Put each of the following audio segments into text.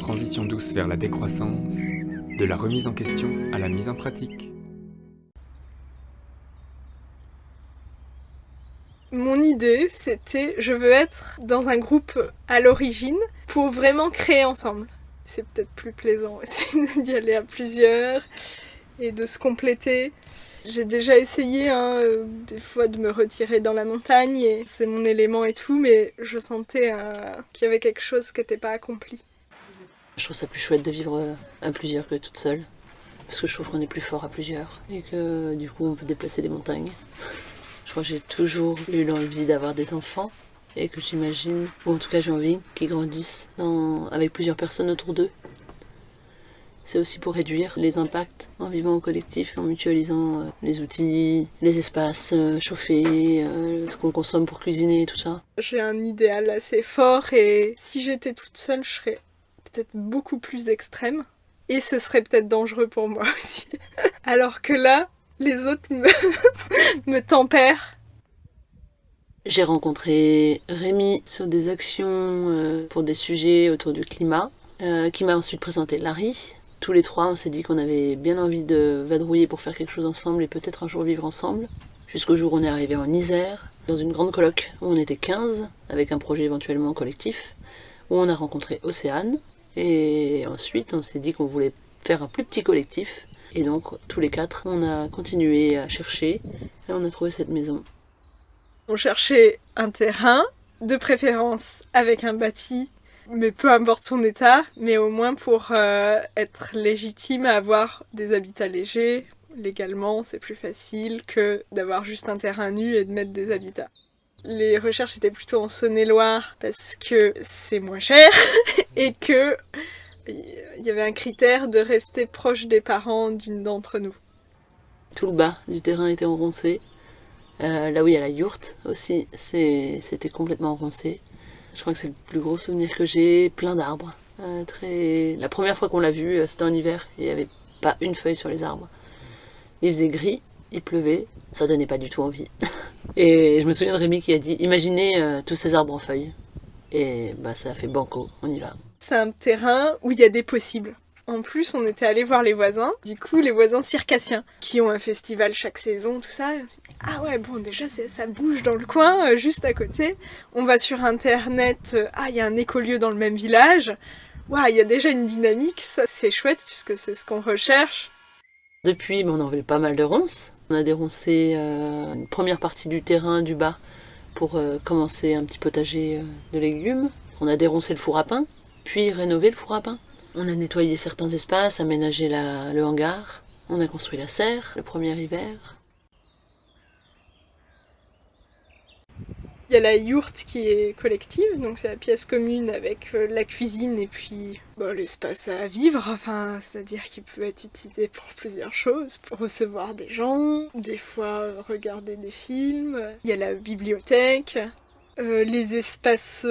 transition douce vers la décroissance, de la remise en question à la mise en pratique. Mon idée, c'était je veux être dans un groupe à l'origine pour vraiment créer ensemble. C'est peut-être plus plaisant aussi d'y aller à plusieurs et de se compléter. J'ai déjà essayé des fois de me retirer dans la montagne et c'est mon élément et tout, mais je sentais qu'il y avait quelque chose qui n'était pas accompli. Je trouve ça plus chouette de vivre à plusieurs que toute seule. Parce que je trouve qu'on est plus fort à plusieurs et que du coup on peut déplacer des montagnes. Je crois que j'ai toujours eu l'envie d'avoir des enfants et que j'imagine, ou en tout cas j'ai envie qu'ils grandissent avec plusieurs personnes autour d'eux. C'est aussi pour réduire les impacts en vivant en collectif, en mutualisant les outils, les espaces chauffés, ce qu'on consomme pour cuisiner, tout ça. J'ai un idéal assez fort et si j'étais toute seule, je serais peut-être beaucoup plus extrême. Et ce serait peut-être dangereux pour moi aussi. Alors que là, les autres me tempèrent. J'ai rencontré Rémi sur des actions pour des sujets autour du climat, qui m'a ensuite présenté Larry. Tous les trois, on s'est dit qu'on avait bien envie de vadrouiller pour faire quelque chose ensemble et peut-être un jour vivre ensemble. Jusqu'au jour où on est arrivé en Isère, dans une grande coloc où on était 15, avec un projet éventuellement collectif, où on a rencontré Océane. Et ensuite, on s'est dit qu'on voulait faire un plus petit collectif. Et donc, tous les quatre, on a continué à chercher et on a trouvé cette maison. On cherchait un terrain, de préférence avec un bâti, mais peu importe son état, mais au moins pour être légitime à avoir des habitats légers. Légalement, c'est plus facile que d'avoir juste un terrain nu et de mettre des habitats. Les recherches étaient plutôt en Saône-et-Loire parce que c'est moins cher et que il y avait un critère de rester proche des parents d'une d'entre nous. Tout le bas du terrain était enroncé. Là où il y a la yourte aussi, c'était complètement enroncé. Je crois que c'est le plus gros souvenir que j'ai, plein d'arbres. La première fois qu'on l'a vu, c'était en hiver, et il n'y avait pas une feuille sur les arbres. Il faisait gris, il pleuvait, ça donnait pas du tout envie. Et je me souviens de Rémi qui a dit « Imaginez tous ces arbres en feuilles ». Et ça a fait banco, on y va. C'est un terrain où il y a des possibles. En plus, on était allé voir les voisins, du coup les voisins circassiens, qui ont un festival chaque saison, tout ça. Et on s'est dit, ah ouais, bon déjà ça bouge dans le coin, juste à côté. On va sur internet, il y a un écolieu dans le même village. Waouh, il y a déjà une dynamique, ça c'est chouette puisque c'est ce qu'on recherche. Depuis, on enlève pas mal de ronces. On a déroncé une première partie du terrain du bas pour commencer un petit potager de légumes. On a déroncé le four à pain, puis rénové le four à pain. On a nettoyé certains espaces, aménagé le hangar. On a construit la serre le premier hiver. Il y a la yourte qui est collective, donc c'est la pièce commune avec la cuisine et puis l'espace à vivre, c'est-à-dire qu'il peut être utilisé pour plusieurs choses, pour recevoir des gens, des fois regarder des films. Il y a la bibliothèque, les espaces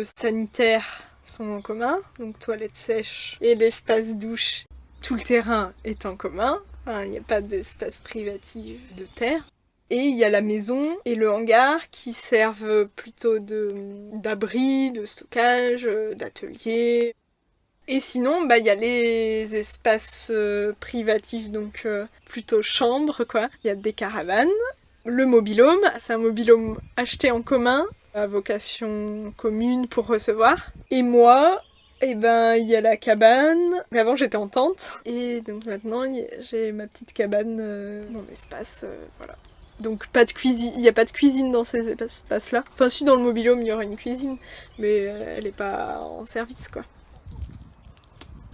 sanitaires sont en commun, donc toilettes sèches et l'espace douche. Tout le terrain est en commun, il n'y a pas d'espace privatif de terre. Et il y a la maison et le hangar qui servent plutôt d'abri, de stockage, d'atelier. Et sinon, il y a les espaces privatifs, donc plutôt chambres, quoi. Il y a des caravanes. Le mobil-home, c'est un mobil-home acheté en commun, à vocation commune pour recevoir. Et moi, il y a la cabane. Mais avant, j'étais en tente. Et donc maintenant, j'ai ma petite cabane, mon espace, voilà. Donc pas de cuisine, il n'y a pas de cuisine dans ces espaces-là. Enfin si dans le mobil-home il y aura une cuisine, mais elle n'est pas en service quoi.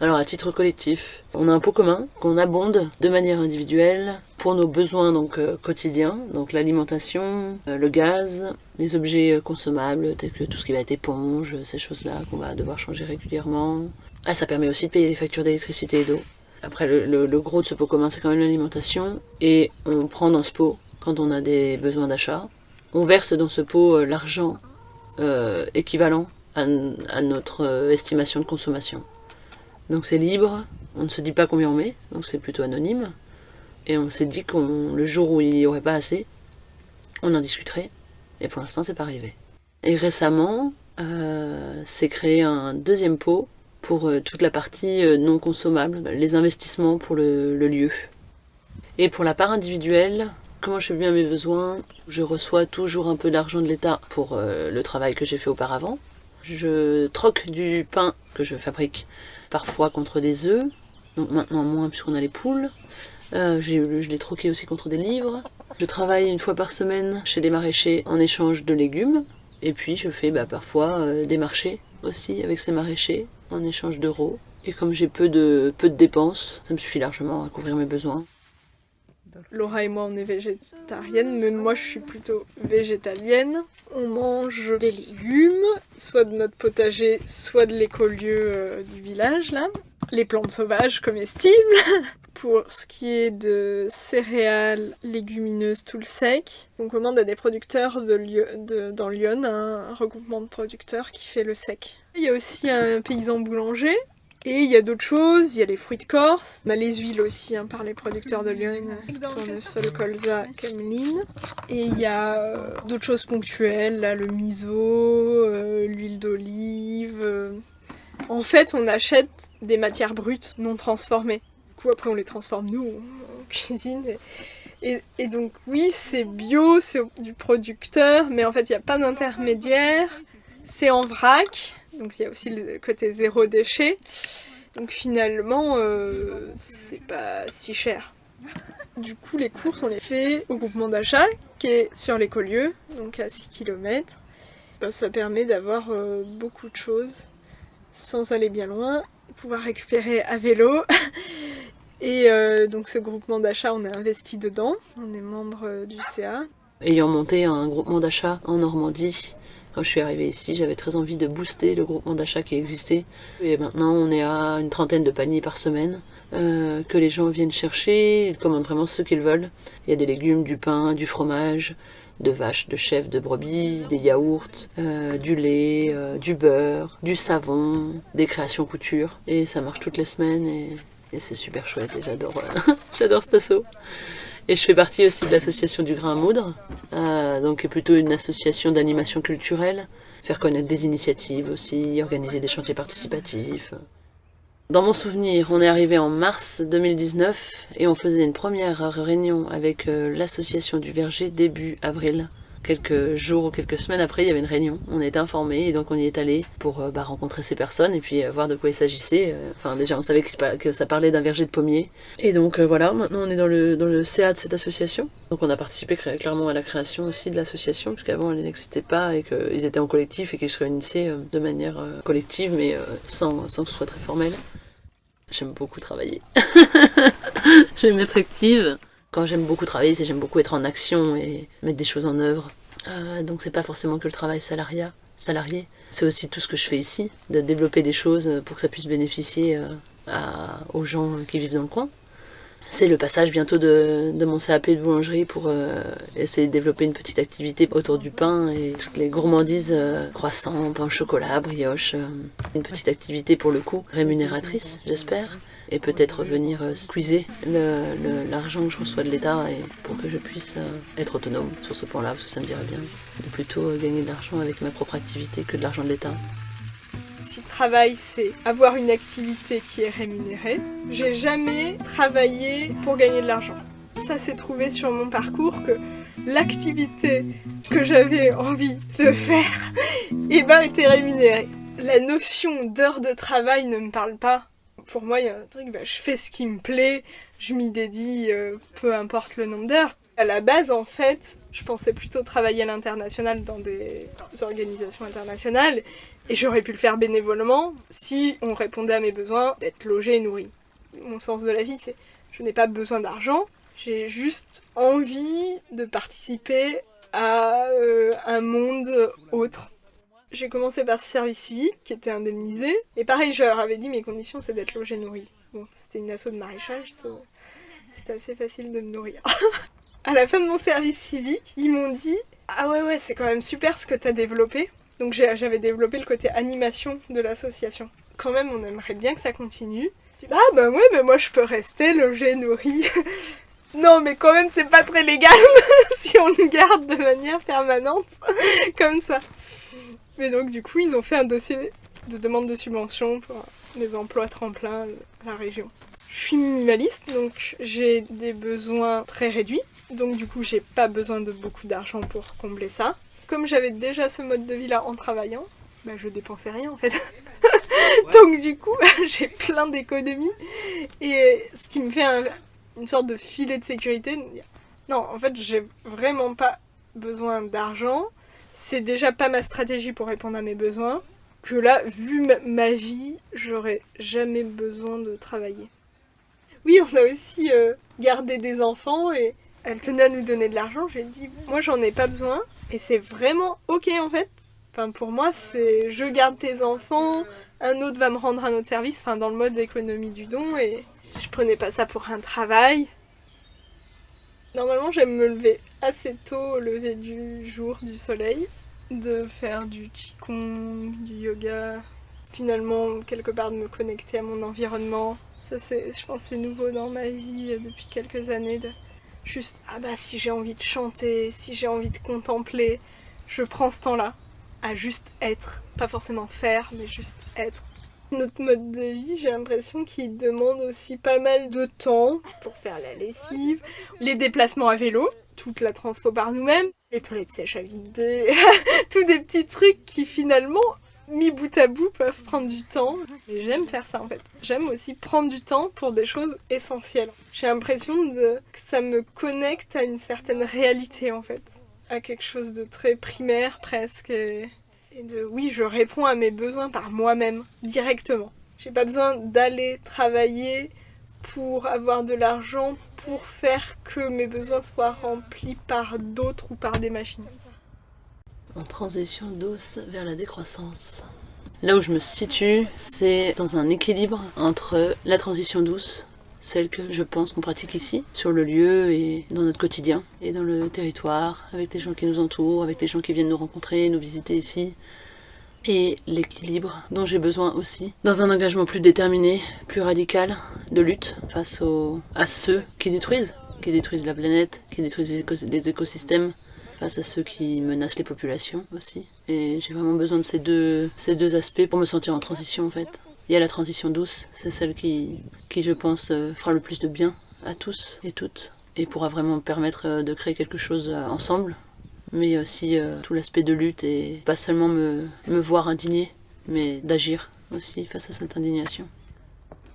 Alors à titre collectif, on a un pot commun qu'on abonde de manière individuelle pour nos besoins quotidiens, donc l'alimentation, le gaz, les objets consommables tels que tout ce qui va être éponge, ces choses-là qu'on va devoir changer régulièrement. Ça permet aussi de payer les factures d'électricité et d'eau. Après le gros de ce pot commun c'est quand même l'alimentation et on prend dans ce pot quand on a des besoins d'achat. On verse dans ce pot l'argent équivalent à notre estimation de consommation. Donc c'est libre, on ne se dit pas combien on met, donc c'est plutôt anonyme. Et on s'est dit que le jour où il n'y aurait pas assez, on en discuterait. Et pour l'instant, c'est pas arrivé. Et récemment, s'est créé un deuxième pot pour toute la partie non consommable, les investissements pour le lieu. Et pour la part individuelle, comment je fais bien mes besoins, je reçois toujours un peu d'argent de l'État pour le travail que j'ai fait auparavant. Je troque du pain que je fabrique parfois contre des œufs, donc maintenant moins puisqu'on a les poules. Je l'ai troqué aussi contre des livres. Je travaille une fois par semaine chez des maraîchers en échange de légumes. Et puis je fais parfois des marchés aussi avec ces maraîchers en échange d'euros. Et comme j'ai peu de dépenses, ça me suffit largement à couvrir mes besoins. Laura et moi, on est végétariennes, mais moi, je suis plutôt végétalienne. On mange des légumes, soit de notre potager, soit de l'écolieu du village, là. Les plantes sauvages comestibles. Pour ce qui est de céréales, légumineuses, tout le sec, on commande à des producteurs dans Lyon, un regroupement de producteurs qui fait le sec. Il y a aussi un paysan boulanger. Et il y a d'autres choses, il y a les fruits de Corse, on a les huiles aussi par les producteurs de Lyon, tournesol, colza, cameline. Et il y a d'autres choses ponctuelles, là, le miso, l'huile d'olive. En fait, on achète des matières brutes non transformées. Du coup, après, on les transforme nous en cuisine. Et donc, oui, c'est bio, c'est du producteur, mais en fait, il n'y a pas d'intermédiaire. C'est en vrac. Donc il y a aussi le côté zéro déchet. Donc finalement, c'est pas si cher. Du coup, les courses, on les fait au groupement d'achat, qui est sur l'écolieu, donc à 6 km. Ça permet d'avoir beaucoup de choses, sans aller bien loin, pouvoir récupérer à vélo. Et donc ce groupement d'achat, on a investi dedans. On est membre du CA. Ayant monté un groupement d'achat en Normandie, quand je suis arrivée ici, j'avais très envie de booster le groupement d'achat qui existait. Et maintenant, on est à une trentaine de paniers par semaine que les gens viennent chercher. Ils commandent vraiment ce qu'ils veulent. Il y a des légumes, du pain, du fromage, de vaches, de chèvres, de brebis, des yaourts, du lait, du beurre, du savon, des créations couture. Et ça marche toutes les semaines et c'est super chouette et j'adore cet assaut. Et je fais partie aussi de l'association du grain à moudre, donc qui est plutôt une association d'animation culturelle, faire connaître des initiatives aussi, organiser des chantiers participatifs. Dans mon souvenir, on est arrivé en mars 2019 et on faisait une première réunion avec l'association du verger début avril. Quelques jours ou quelques semaines après, il y avait une réunion. On a été informés et donc on y est allé pour rencontrer ces personnes et puis voir de quoi il s'agissait. Enfin, déjà, on savait que ça parlait d'un verger de pommiers. Et donc voilà, maintenant on est dans le CA de cette association. Donc on a participé clairement à la création aussi de l'association, puisqu'avant elle n'existait pas et qu'ils étaient en collectif et qu'ils se réunissaient de manière collective, mais sans que ce soit très formel. J'aime beaucoup travailler. J'aime être active. Quand j'aime beaucoup travailler, c'est j'aime beaucoup être en action et mettre des choses en œuvre. Donc c'est pas forcément que le travail salarié. C'est aussi tout ce que je fais ici, de développer des choses pour que ça puisse bénéficier aux gens qui vivent dans le coin. C'est le passage bientôt de mon CAP de boulangerie pour essayer de développer une petite activité autour du pain et toutes les gourmandises, croissants, pain au chocolat, brioche. Une petite activité pour le coup rémunératrice, j'espère. Et peut-être venir squeezer l'argent que je reçois de l'État et pour que je puisse être autonome sur ce point-là, parce que ça me dirait bien de plutôt gagner de l'argent avec ma propre activité que de l'argent de l'État. Si le travail, c'est avoir une activité qui est rémunérée, j'ai jamais travaillé pour gagner de l'argent. Ça s'est trouvé sur mon parcours que l'activité que j'avais envie de faire était rémunérée. La notion d'heure de travail ne me parle pas. Pour moi, il y a un truc, je fais ce qui me plaît, je m'y dédie, peu importe le nombre d'heures. À la base, en fait, je pensais plutôt travailler à l'international dans des organisations internationales et j'aurais pu le faire bénévolement si on répondait à mes besoins d'être logé et nourri. Mon sens de la vie, c'est je n'ai pas besoin d'argent, j'ai juste envie de participer à un monde autre. J'ai commencé par ce service civique qui était indemnisé. Et pareil, je leur avais dit mes conditions c'est d'être logé nourri. Bon, c'était une asso de maraîchage, c'était assez facile de me nourrir. À la fin de mon service civique, ils m'ont dit « Ah ouais, c'est quand même super ce que t'as développé. » Donc j'avais développé le côté animation de l'association. Quand même, on aimerait bien que ça continue. Je dis « Ah ouais, moi je peux rester logé nourri. » Non, mais quand même, c'est pas très légal si on le garde de manière permanente, comme ça. Mais donc du coup ils ont fait un dossier de demandes de subventions pour les emplois tremplins à la région. Je suis minimaliste, donc j'ai des besoins très réduits. Donc du coup, j'ai pas besoin de beaucoup d'argent pour combler ça. Comme j'avais déjà ce mode de vie-là en travaillant, je dépensais rien en fait. Donc du coup, j'ai plein d'économies. Et ce qui me fait une sorte de filet de sécurité. Non, en fait, j'ai vraiment pas besoin d'argent. C'est déjà pas ma stratégie pour répondre à mes besoins. Que là, vu ma vie, j'aurais jamais besoin de travailler. Oui, on a aussi gardé des enfants et elle tenait à nous donner de l'argent. J'ai dit, moi j'en ai pas besoin et c'est vraiment ok en fait. Enfin, pour moi, c'est je garde tes enfants, un autre va me rendre un autre service, enfin dans le mode économie du don, et je prenais pas ça pour un travail. Normalement, j'aime me lever assez tôt au lever du jour, du soleil, de faire du qigong, du yoga, finalement quelque part de me connecter à mon environnement. Ça, je pense que c'est nouveau dans ma vie depuis quelques années, de juste, si j'ai envie de chanter, si j'ai envie de contempler, je prends ce temps-là à juste être, pas forcément faire, mais juste être. Notre mode de vie, j'ai l'impression qu'il demande aussi pas mal de temps pour faire la lessive, les déplacements à vélo, toute la transfo par nous-mêmes, les toilettes sèches à vider, tous des petits trucs qui finalement, mis bout à bout, peuvent prendre du temps. Et j'aime faire ça en fait. J'aime aussi prendre du temps pour des choses essentielles. J'ai l'impression que ça me connecte à une certaine réalité en fait. À quelque chose de très primaire presque. Oui, je réponds à mes besoins par moi-même, directement. J'ai pas besoin d'aller travailler pour avoir de l'argent, pour faire que mes besoins soient remplis par d'autres ou par des machines. En transition douce vers la décroissance. Là où je me situe, c'est dans un équilibre entre la transition douce, celle que je pense qu'on pratique ici, sur le lieu et dans notre quotidien, et dans le territoire, avec les gens qui nous entourent, avec les gens qui viennent nous rencontrer, nous visiter ici, et l'équilibre dont j'ai besoin aussi, dans un engagement plus déterminé, plus radical, de lutte face à ceux qui détruisent la planète, qui détruisent les écosystèmes, face à ceux qui menacent les populations aussi. Et j'ai vraiment besoin de ces deux aspects pour me sentir en transition en fait. Il y a la transition douce, c'est celle qui je pense fera le plus de bien à tous et toutes, et pourra vraiment permettre de créer quelque chose ensemble, mais aussi tout l'aspect de lutte et pas seulement me voir indigné, mais d'agir aussi face à cette indignation.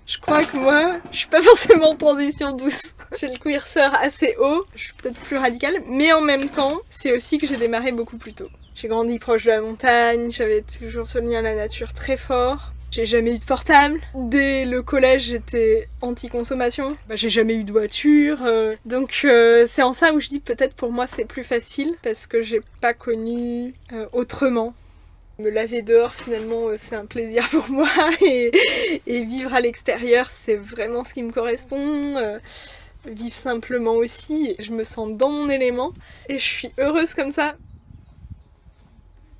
Je crois que moi, je suis pas forcément en transition douce. J'ai le curseur assez haut, je suis peut-être plus radicale, mais en même temps, c'est aussi que j'ai démarré beaucoup plus tôt. J'ai grandi proche de la montagne, j'avais toujours ce lien à la nature très fort. J'ai jamais eu de portable. Dès le collège, j'étais anti-consommation. J'ai jamais eu de voiture. Donc c'est en ça où je dis peut-être pour moi c'est plus facile parce que j'ai pas connu autrement. Me laver dehors finalement c'est un plaisir pour moi et vivre à l'extérieur c'est vraiment ce qui me correspond. Vivre simplement aussi. Je me sens dans mon élément et je suis heureuse comme ça.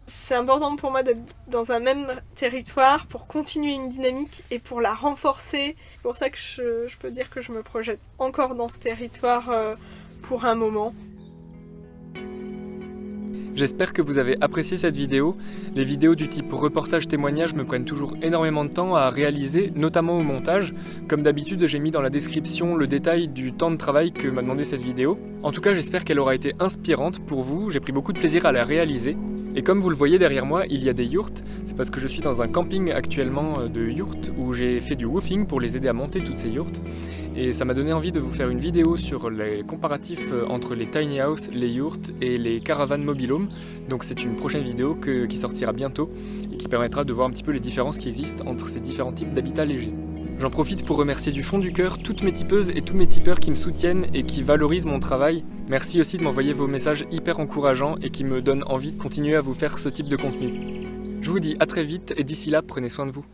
C'est important pour moi d'être dans un même territoire pour continuer une dynamique et pour la renforcer. C'est pour ça que je peux dire que je me projette encore dans ce territoire pour un moment. J'espère que vous avez apprécié cette vidéo. Les vidéos du type reportage témoignage me prennent toujours énormément de temps à réaliser, notamment au montage. Comme d'habitude, j'ai mis dans la description le détail du temps de travail que m'a demandé cette vidéo. En tout cas, j'espère qu'elle aura été inspirante pour vous. J'ai pris beaucoup de plaisir à la réaliser. Et comme vous le voyez derrière moi, il y a des yurts. C'est parce que je suis dans un camping actuellement de yurts où j'ai fait du woofing pour les aider à monter toutes ces yurts. Et ça m'a donné envie de vous faire une vidéo sur les comparatifs entre les tiny house, les yurts et les caravanes mobil-home. Donc c'est une prochaine vidéo qui sortira bientôt et qui permettra de voir un petit peu les différences qui existent entre ces différents types d'habitats légers. J'en profite pour remercier du fond du cœur toutes mes tipeuses et tous mes tipeurs qui me soutiennent et qui valorisent mon travail. Merci aussi de m'envoyer vos messages hyper encourageants et qui me donnent envie de continuer à vous faire ce type de contenu. Je vous dis à très vite et d'ici là, prenez soin de vous.